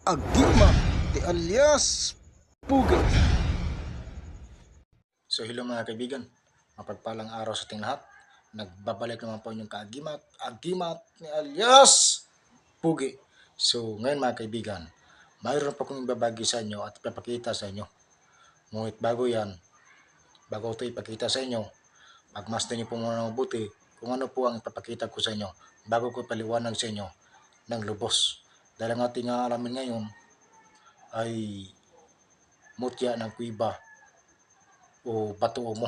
Agima de alias Pugi. So hello mga kaibigan, mapagpalang araw sa ating lahat. Nagbabalik naman po inyong agimat ni alias Pugi. So ngayon mga kaibigan, mayroon po kong ibabagi sa inyo at ipapakita sa inyo. Ngunit bago ito ipakita sa inyo, pagmasdan niyo po muna mabuti kung ano po ang ipapakita ko sa inyo bago ko paliwanag sa inyo ng lubos. Dahil ang ating alamin ngayon ay mutya ng kuiba o bato mo.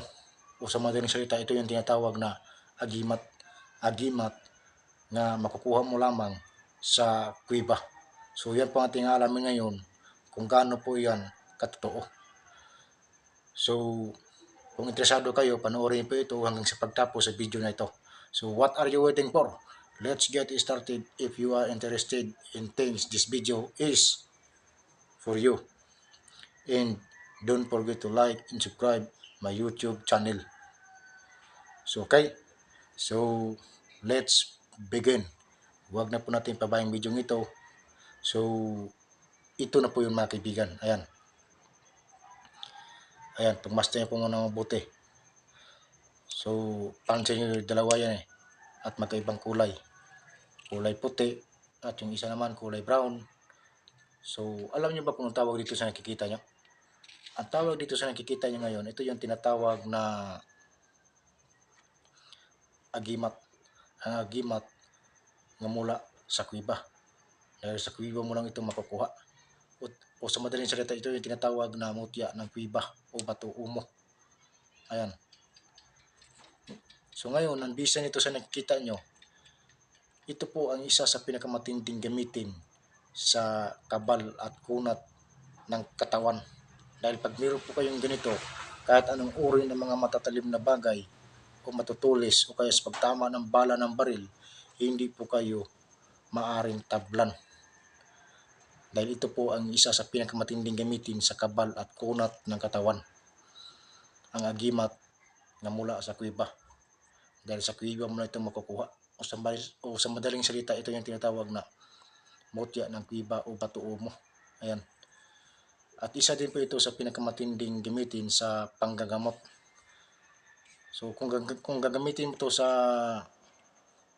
O sa madaling salita, ito yung tinatawag na agimat na makukuha mo lamang sa kuiba. So yan po ang ating alamin ngayon kung gaano po yan katotoo. So kung interesado kayo, panoorin po ito hanggang sa pagtapos sa video na ito. So what are you waiting for? Let's get started. If you are interested in things, this video is for you. And don't forget to like and subscribe my YouTube channel. So okay, so let's begin. Huwag na po natin pabayang video ito. So ito na po yung mga kaibigan. Ayan, pagmasdan niyo po muna mabuti. So pansin nyo yung dalawa yan at magkaibang kulay. Kulay puti at yung isa naman kulay brown. So alam niyo ba kung ang tawag dito sa nakikita nyo? Ang tawag dito sa nakikita nyo ngayon, ito yung tinatawag na agimat. Ang agimat nga mula sa kuiba. Dahil sa kuiba mo lang ito makukuha. O sa madaling salita, ito yung tinatawag na mutya ng kuiba o bato umo. Ayan. So ngayon, ang bisa nito sa nakikita nyo, ito po ang isa sa pinakamatinding gamitin sa kabal at kunat ng katawan. Dahil pag meron po kayong ganito, kahit anong uri ng mga matatalim na bagay o matutulis o kaya sa pagtama ng bala ng baril, hindi po kayo maaring tablan. Dahil ito po ang isa sa pinakamatinding gamitin sa kabal at kunat ng katawan. Ang agimat na mula sa kuiba. Dahil sa kuiba mo na ito makukuha. O sa madaling salita, ito yung tinatawag na mutya ng kuiba o bato umo. Ayan. At isa din po ito sa pinakamatinding gamitin sa panggagamot. So kung gagamitin mo ito sa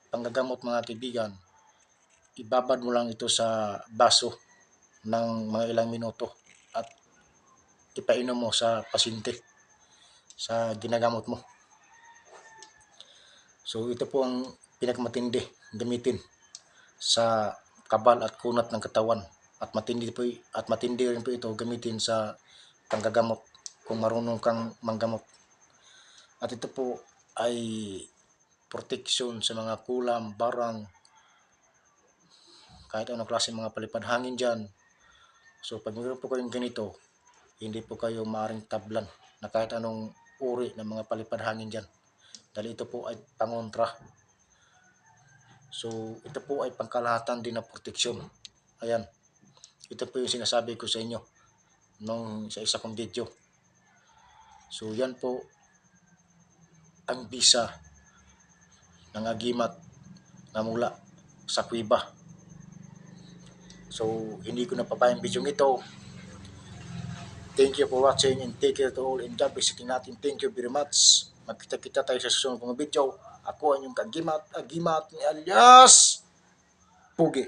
panggagamot mga kaibigan, ibabad mo lang ito sa baso ng mga ilang minuto at ipainom mo sa pasyente sa ginagamot mo. So ito po ang pinakamatindi gamitin sa kabal at kunat ng katawan at matindi rin po ito gamitin sa panggagamot kung marunong kang manggamot. At ito po ay proteksyon sa mga kulam, barang, kahit anong klase mga palipad hangin dyan. So pag meron po kayong ganito, hindi po kayo maaring tablan na kahit anong uri ng mga palipad hangin dyan. Dahil ito po ay pangontra. So ito po ay pangkalahatan din na proteksyon. Ayan. Ito po yung sinasabi ko sa inyo sa isa kong video. So yan po ang bisa ng agimat na mula sa kuiba. So hindi ko napabayang video ito. Thank you for watching and take care to all and God bless natin. Thank you very much. Magkita-kita tayo sa susunod kong video. Ako ang inyong agimat ni alias Pugi.